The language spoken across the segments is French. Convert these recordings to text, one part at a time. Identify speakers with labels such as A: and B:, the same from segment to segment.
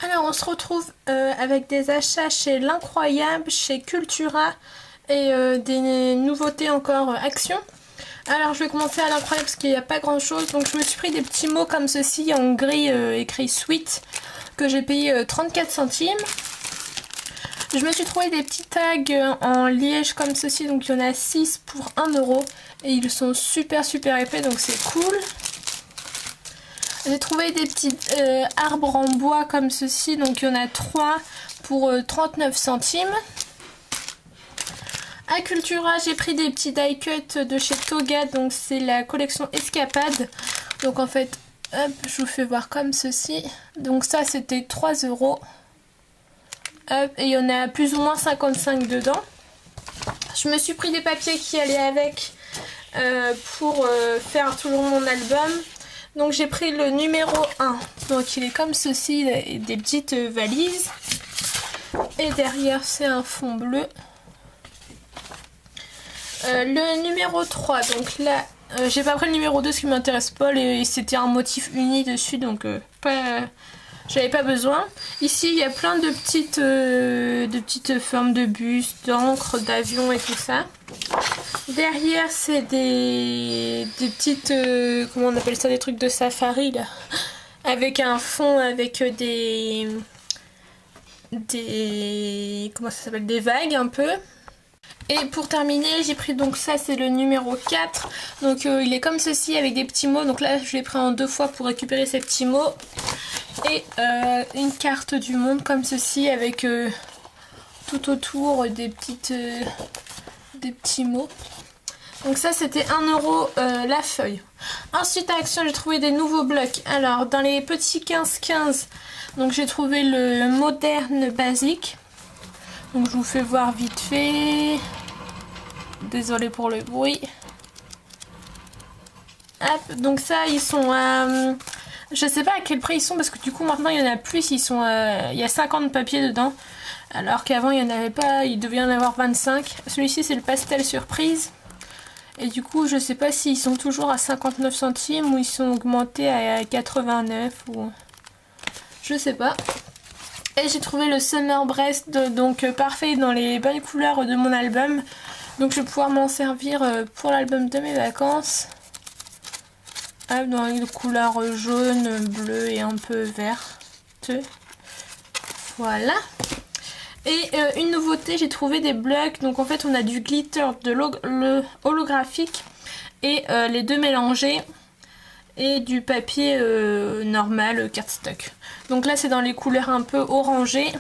A: Alors on se retrouve avec des achats chez L'Incroyable, chez Cultura et des nouveautés encore Action. Alors je vais commencer à L'Incroyable parce qu'il n'y a pas grand chose. Donc je me suis pris des petits mots comme ceci en gris écrit Sweet que j'ai payé 34 centimes. Je me suis trouvé des petits tags en liège comme ceci, donc il y en a 6 pour 1 euro et ils sont super épais, donc c'est cool. J'ai trouvé des petits arbres en bois comme ceci, donc il y en a 3 pour 39 centimes. À Cultura, j'ai pris des petits die cut de chez Toga, donc c'est la collection Escapade. Donc en fait, hop, je vous fais voir comme ceci. Donc ça c'était 3 euros. Hop, et il y en a plus ou moins 55 dedans. Je me suis pris des papiers qui allaient avec pour faire toujours mon album. Donc j'ai pris le numéro 1. Donc il est comme ceci, des petites valises. Et derrière c'est un fond bleu. Le numéro 3, donc là, j'ai pas pris le numéro 2, ce qui m'intéresse pas, c'était un motif uni dessus, donc j'avais pas besoin. Ici, il y a plein de petites formes de bus, d'encre, d'avion et tout ça. Derrière, c'est des petites, comment on appelle ça, des trucs de safari, là, avec un fond, avec comment ça s'appelle, des vagues un peu. Et pour terminer, j'ai pris donc ça, c'est le numéro 4. Donc il est comme ceci avec des petits mots. Donc là, je l'ai pris en 2 fois pour récupérer ces petits mots. Et une carte du monde comme ceci avec tout autour des petits mots. Donc ça, c'était 1 euro la feuille. Ensuite, à Action, j'ai trouvé des nouveaux blocs. Alors, dans les petits 15-15, donc j'ai trouvé le moderne basique. Donc je vous fais voir vite fait. Désolée pour le bruit. Hop, donc ça ils sont à... je sais pas à quel prix ils sont parce que du coup maintenant il y en a plus. Il y a 50 papiers dedans. Alors qu'avant il n'y en avait pas, il devait y en avoir 25. Celui-ci c'est le pastel surprise. Et du coup je sais pas s'ils sont toujours à 59 centimes ou ils sont augmentés à 89 ou... Je sais pas. Et j'ai trouvé le Summer Breast, donc parfait dans les bonnes couleurs de mon album. Donc je vais pouvoir m'en servir pour l'album de mes vacances. Hop, dans les couleurs jaune, bleu et un peu verte. Voilà. Et une nouveauté, j'ai trouvé des blocs. Donc en fait on a du glitter, le holographique et les deux mélangés. Et du papier normal, cardstock. Donc là c'est dans les couleurs un peu orangées.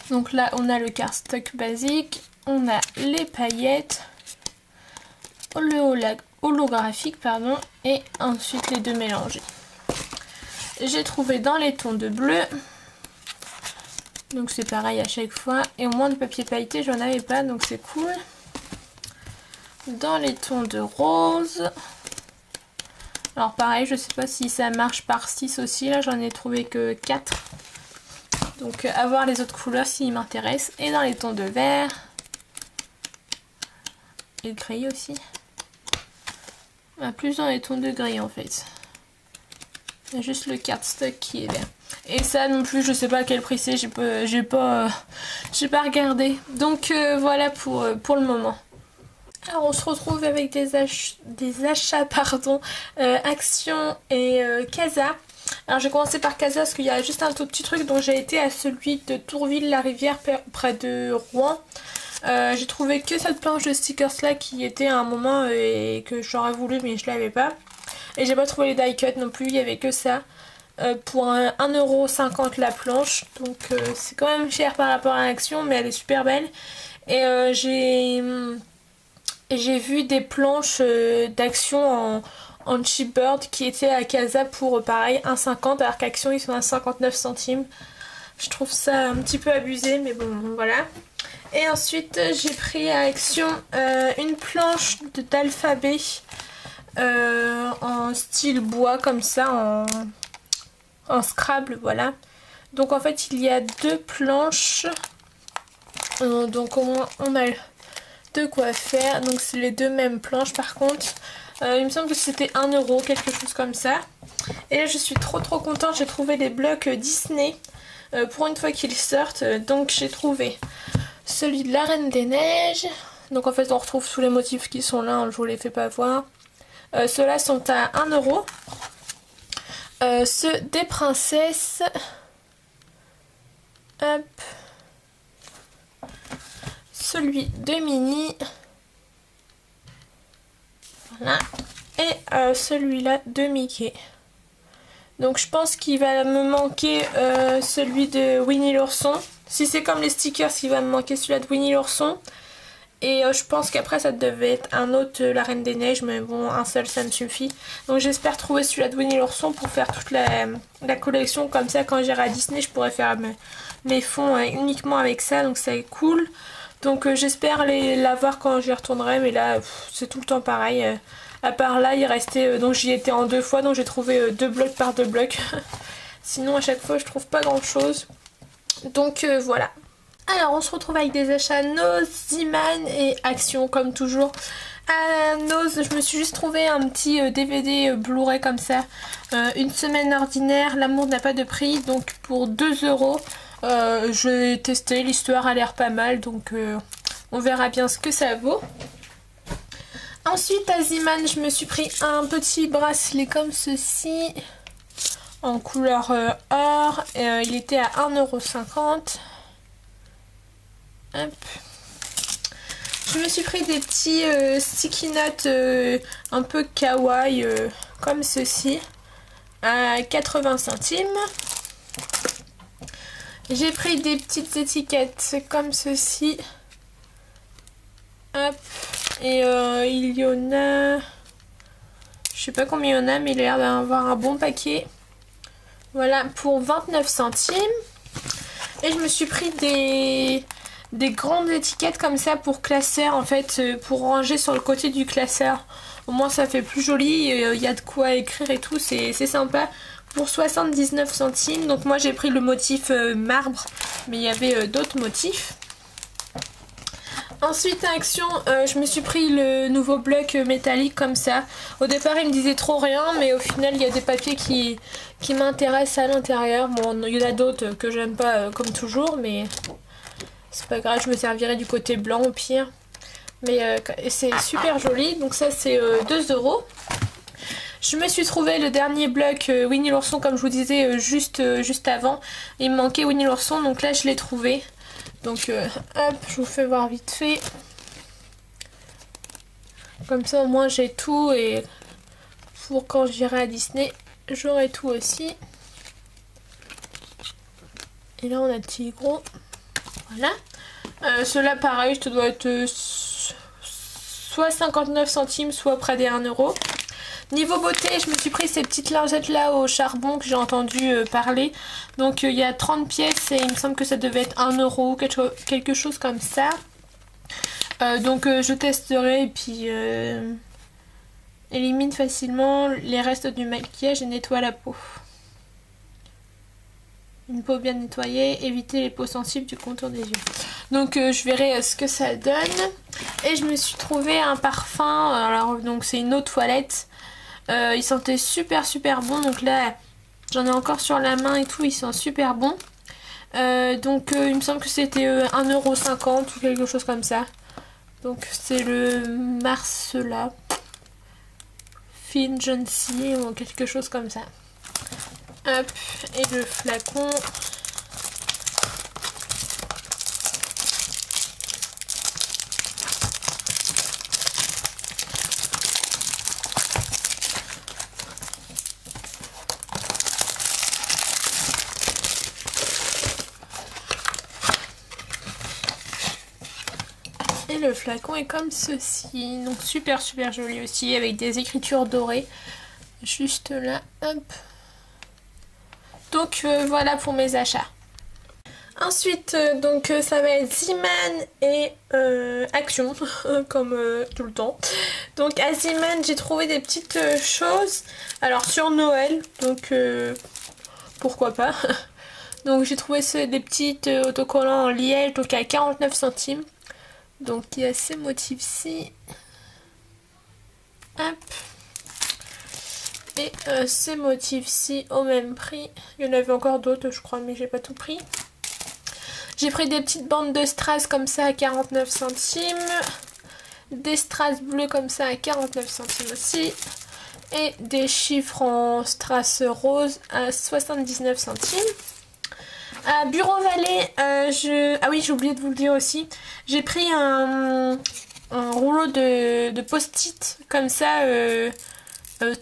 A: Donc là on a le cardstock basique, on a les paillettes, le holographique pardon, et ensuite les deux mélangés. J'ai trouvé dans les tons de bleu, donc c'est pareil à chaque fois, et au moins de papier pailleté j'en avais pas, donc c'est cool. Dans les tons de rose. Alors pareil, je sais pas si ça marche par 6 aussi, là j'en ai trouvé que 4. Donc à voir les autres couleurs s'ils m'intéressent. Et dans les tons de vert. Et gris aussi. Plus dans les tons de gris en fait. Il y a juste le cardstock qui est vert. Et ça non plus, je sais pas à quel prix c'est, j'ai pas regardé. Donc voilà pour le moment. Alors on se retrouve avec des achats pardon, Action et Casa. Alors je vais commencer par Casa parce qu'il y a juste un tout petit truc. Donc j'ai été à celui de Tourville-la-Rivière près de Rouen. J'ai trouvé que cette planche de stickers là qui était à un moment et que j'aurais voulu mais je l'avais pas. Et j'ai pas trouvé les die cut non plus, il y avait que ça. Pour 1,50€ la planche. Donc c'est quand même cher par rapport à Action mais elle est super belle. Et j'ai vu des planches d'Action en Cheapbird qui étaient à Casa pour pareil 1,50 alors qu'Action ils sont à 59 centimes. Je trouve ça un petit peu abusé mais bon voilà. Et ensuite j'ai pris à Action une planche d'alphabet en style bois comme ça, en Scrabble voilà. Donc en fait il y a 2 planches. Donc au moins on a de quoi faire. Donc c'est les 2 mêmes planches par contre. Il me semble que c'était 1 euro, quelque chose comme ça. Et là je suis trop contente, j'ai trouvé des blocs Disney pour une fois qu'ils sortent. Donc j'ai trouvé celui de la Reine des Neiges. Donc en fait on retrouve tous les motifs qui sont là, hein, je vous les fais pas voir. Ceux-là sont à 1 euro. Ceux des princesses. Hop. Celui de Minnie. Voilà. Et celui-là de Mickey. Donc je pense qu'il va me manquer celui de Winnie l'ourson. Si c'est comme les stickers, il va me manquer celui-là de Winnie l'ourson. Et je pense qu'après ça devait être un autre, la Reine des Neiges, mais bon, un seul ça me suffit. Donc j'espère trouver celui-là de Winnie l'ourson pour faire toute la collection. Comme ça, quand j'irai à Disney, je pourrai faire mes fonds uniquement avec ça. Donc c'est cool. Donc j'espère l'avoir quand j'y retournerai. Mais là, c'est tout le temps pareil. À part là, il restait... donc j'y étais en 2 fois, donc j'ai trouvé 2 blocs par 2 blocs. Sinon, à chaque fois, je trouve pas grand-chose. Donc voilà. Alors on se retrouve avec des achats Nose, Z-Man et Action comme toujours. À Nose, je me suis juste trouvé un petit DVD Blu-ray comme ça. Une semaine ordinaire, l'amour n'a pas de prix. Donc pour 2 euros, je vais tester, l'histoire a l'air pas mal. Donc on verra bien ce que ça vaut. Ensuite à Z-Man, je me suis pris un petit bracelet comme ceci. En couleur or. Il était à 1,50 €. Hop. Je me suis pris des petits sticky notes un peu kawaii comme ceci à 80 centimes. J'ai pris des petites étiquettes comme ceci. Hop. Et il y en a... Je sais pas combien il y en a, mais il a l'air d'avoir un bon paquet. Voilà, pour 29 centimes. Et je me suis pris des grandes étiquettes comme ça pour classeur, en fait, pour ranger sur le côté du classeur. Au moins ça fait plus joli, il y a de quoi écrire et tout, c'est sympa. Pour 79 centimes, donc moi j'ai pris le motif marbre, mais il y avait d'autres motifs. Ensuite à Action, je me suis pris le nouveau bloc métallique comme ça. Au départ il me disait trop rien, mais au final il y a des papiers qui m'intéressent à l'intérieur. Bon, il y en a d'autres que j'aime pas comme toujours, mais... c'est pas grave, je me servirai du côté blanc au pire. Mais c'est super joli. Donc ça c'est 2 €. Je me suis trouvé le dernier bloc Winnie l'ourson comme je vous disais juste avant. Il me manquait Winnie l'ourson, donc là je l'ai trouvé. Donc hop, je vous fais voir vite fait. Comme ça au moins j'ai tout et pour quand j'irai à Disney, j'aurai tout aussi. Et là on a le petit gros. Voilà. Ceux-là pareil, ça doit être soit 59 centimes, soit près des 1 €. Niveau beauté, je me suis pris ces petites lingettes là au charbon que j'ai entendu parler. Donc il y a 30 pièces et il me semble que ça devait être 1 €, quelque chose comme ça. Donc je testerai et puis élimine facilement les restes du maquillage et nettoie la peau. Une peau bien nettoyée, éviter les peaux sensibles du contour des yeux. Donc je verrai ce que ça donne. Et je me suis trouvé un parfum, alors donc c'est une eau de toilette. Il sentait super bon, donc là j'en ai encore sur la main et tout, il sent super bon. Donc il me semble que c'était 1,50 € ou quelque chose comme ça. Donc c'est le Marcella Fine Jonesy ou quelque chose comme ça. Hop, et le flacon. Et le flacon est comme ceci, donc super joli aussi, avec des écritures dorées, juste là, hop. Donc voilà pour mes achats. Ensuite, donc ça va être Z-Man et Action, comme tout le temps. Donc à Z-Man, j'ai trouvé des petites choses, alors sur Noël, donc pourquoi pas. Donc j'ai trouvé des petites autocollants en liège, donc à 49 centimes. Donc il y a ces motifs-ci. Hop. Et ces motifs-ci au même prix. Il y en avait encore d'autres je crois mais j'ai pas tout pris. J'ai pris des petites bandes de strass comme ça à 49 centimes. Des strass bleus comme ça à 49 centimes aussi. Et des chiffres en strass rose à 79 centimes. À Bureau Vallée, ah oui j'ai oublié de vous le dire aussi. J'ai pris un rouleau de post-it comme ça.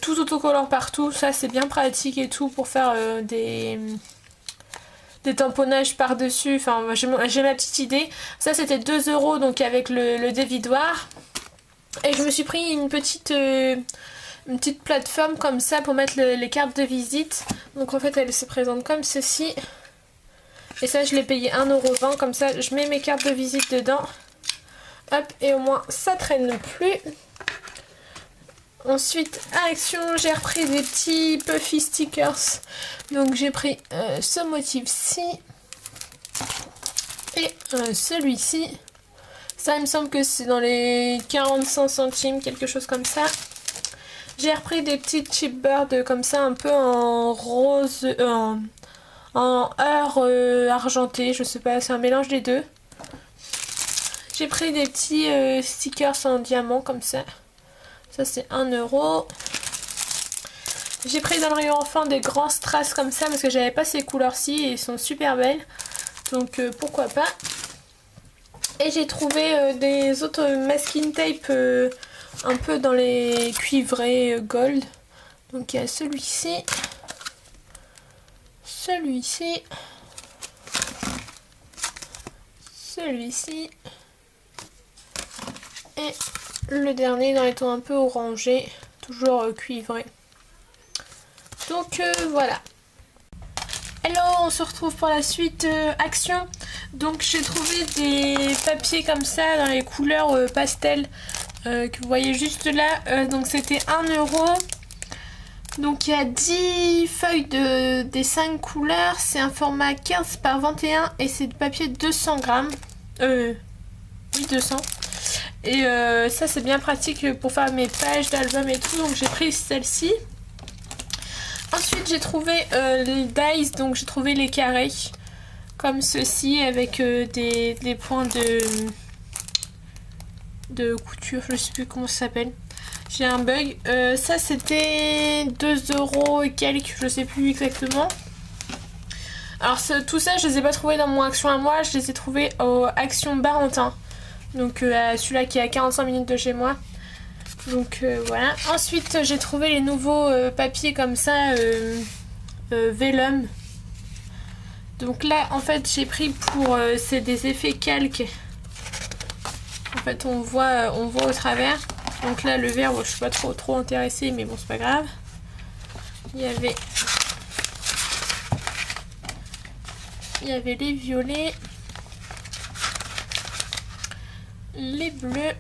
A: Tout autocollant partout, ça c'est bien pratique et tout pour faire des tamponnages par dessus, enfin j'ai ma petite idée. Ça c'était 2 € donc avec le dévidoir. Et je me suis pris une petite plateforme comme ça pour mettre les cartes de visite. Donc en fait elle se présente comme ceci. Et ça je l'ai payé 1,20 €, comme ça je mets mes cartes de visite dedans. Hop, et au moins ça traîne plus. Ensuite, à Action, j'ai repris des petits puffy stickers. Donc j'ai pris ce motif-ci et celui-ci. Ça, il me semble que c'est dans les 45 centimes, quelque chose comme ça. J'ai repris des petites chipboards comme ça, un peu en rose, en or argenté, je sais pas, c'est un mélange des deux. J'ai pris des petits stickers en diamant comme ça. Ça c'est 1 €. J'ai pris dans le rayon enfant des grands strass comme ça parce que j'avais pas ces couleurs-ci et ils sont super belles. Donc pourquoi pas. Et j'ai trouvé des autres masking tape un peu dans les cuivrés gold. Donc il y a celui-ci. Celui-ci. Celui-ci. Et le dernier dans les tons un peu orangés, toujours cuivré. Donc voilà. Hello, on se retrouve pour la suite Action. Donc j'ai trouvé des papiers comme ça dans les couleurs pastel que vous voyez juste là. Donc c'était 1 €. Donc il y a 10 feuilles des 5 couleurs. C'est un format 15 par 21 et c'est de papier 200 grammes. Oui, 200. Et ça c'est bien pratique pour faire mes pages d'album et tout, donc j'ai pris celle-ci. Ensuite j'ai trouvé les dies, donc j'ai trouvé les carrés comme ceci avec des points de couture, je sais plus comment ça s'appelle. J'ai un bug. Ça c'était 2 € et quelques, je sais plus exactement. Alors tout ça je les ai pas trouvés dans mon Action à moi, je les ai trouvés au Action Barentin. Donc celui-là qui est à 45 minutes de chez moi. Donc voilà. Ensuite j'ai trouvé les nouveaux papiers comme ça vellum. Donc là en fait j'ai pris pour c'est des effets calques. En fait on voit au travers. Donc là le vert, bon, je suis pas trop intéressée mais bon c'est pas grave. Il y avait les violets, les bleus,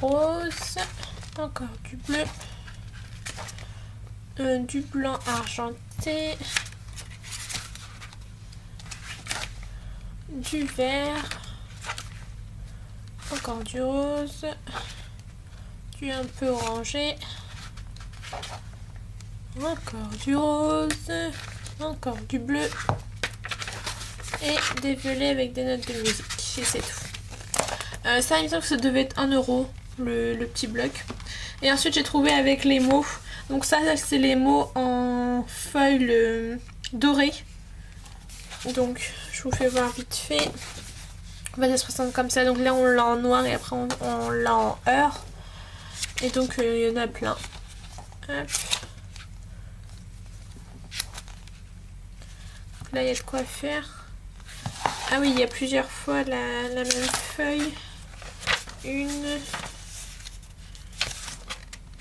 A: rose, encore du bleu, du blanc argenté, du vert, encore du rose, du un peu orangé, encore du rose, encore du bleu et des violets avec des notes de musique. Et c'est tout. Ça il me semble que ça devait être 1 € le petit bloc. Et ensuite j'ai trouvé avec les mots. Donc ça c'est les mots en feuilles dorées. Donc je vous fais voir vite fait. En fait ça se présente comme ça. Donc là on l'a en noir et après on l'a en heure. Et donc il y en a plein. Hop. Là il y a de quoi faire. Ah oui, il y a plusieurs fois la même feuille. Il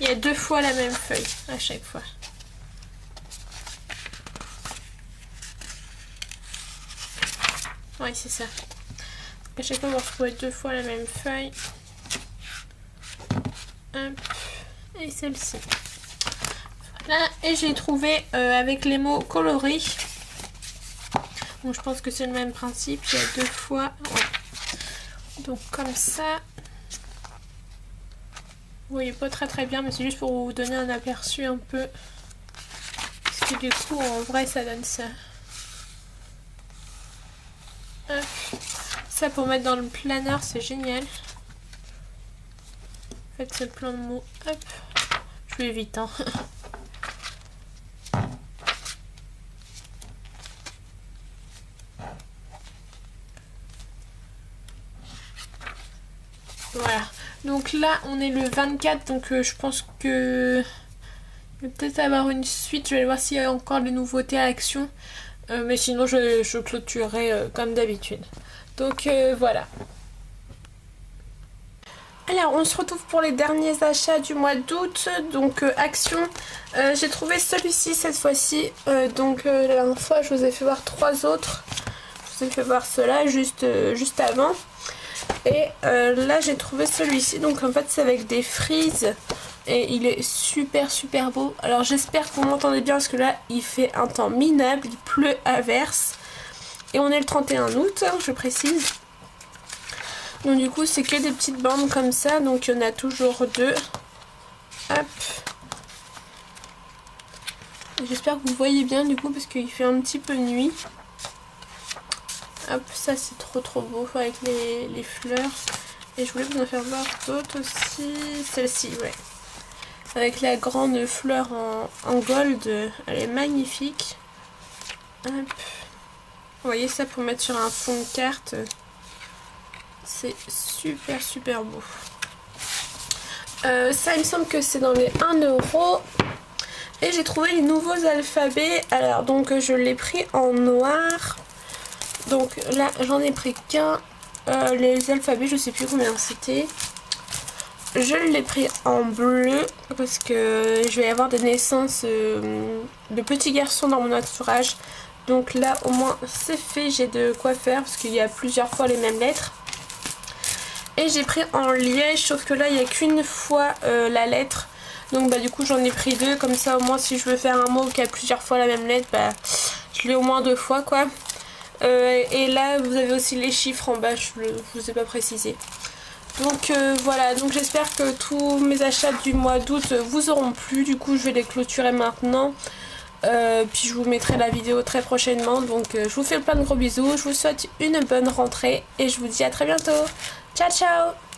A: y a 2 fois la même feuille à chaque fois. Oui, c'est ça. À chaque fois, on va retrouver 2 fois la même feuille. Hop. Et celle-ci. Voilà. Et j'ai trouvé avec les mots colorés. Donc je pense que c'est le même principe. Il y a 2 fois. Ouais. Donc comme ça. Vous voyez pas très bien, mais c'est juste pour vous donner un aperçu un peu. Parce que du coup, en vrai, ça donne ça. Hop. Ça pour mettre dans le planeur, c'est génial. En fait, c'est plein de mots. Hop. Je vais vite, hein. Voilà. Donc là, on est le 24, donc je pense que je vais peut-être avoir une suite. Je vais voir s'il y a encore des nouveautés à l'action. Mais sinon, je clôturerai comme d'habitude. Donc voilà. Alors, on se retrouve pour les derniers achats du mois d'août. Donc, action. J'ai trouvé celui-ci cette fois-ci. Donc, la dernière fois, je vous ai fait voir 3 autres. Je vous ai fait voir cela juste avant. Et là, j'ai trouvé celui-ci. Donc, en fait, c'est avec des frises. Et il est super beau. Alors, j'espère que vous m'entendez bien parce que là, il fait un temps minable. Il pleut à verse. Et on est le 31 août, hein, je précise. Donc du coup c'est que des petites bandes comme ça, donc il y en a toujours 2. Hop. J'espère que vous voyez bien du coup parce qu'il fait un petit peu nuit. Hop, ça c'est trop beau avec les fleurs. Et je voulais vous en faire voir d'autres aussi. Celle-ci, ouais. Avec la grande fleur en gold, elle est magnifique. Hop. Vous voyez ça pour mettre sur un fond de carte. C'est super beau. Ça il me semble que c'est dans les 1 €. Et j'ai trouvé les nouveaux alphabets. Alors donc je l'ai pris en noir. Donc là j'en ai pris qu'un. Les alphabets je sais plus combien c'était. Je l'ai pris en bleu parce que je vais avoir des naissances de petits garçons dans mon entourage. Donc là au moins c'est fait, j'ai de quoi faire parce qu'il y a plusieurs fois les mêmes lettres. Et j'ai pris en liège, sauf que là il n'y a qu'une fois la lettre. Donc bah du coup j'en ai pris 2, comme ça au moins si je veux faire un mot qui a plusieurs fois la même lettre, bah je l'ai au moins 2 fois quoi. Et là vous avez aussi les chiffres en bas, je vous ai pas précisé. Donc voilà, donc j'espère que tous mes achats du mois d'août vous auront plu. Du coup je vais les clôturer maintenant. Puis je vous mettrai la vidéo très prochainement. Donc je vous fais plein de gros bisous, je vous souhaite une bonne rentrée et je vous dis à très bientôt. Ciao ciao.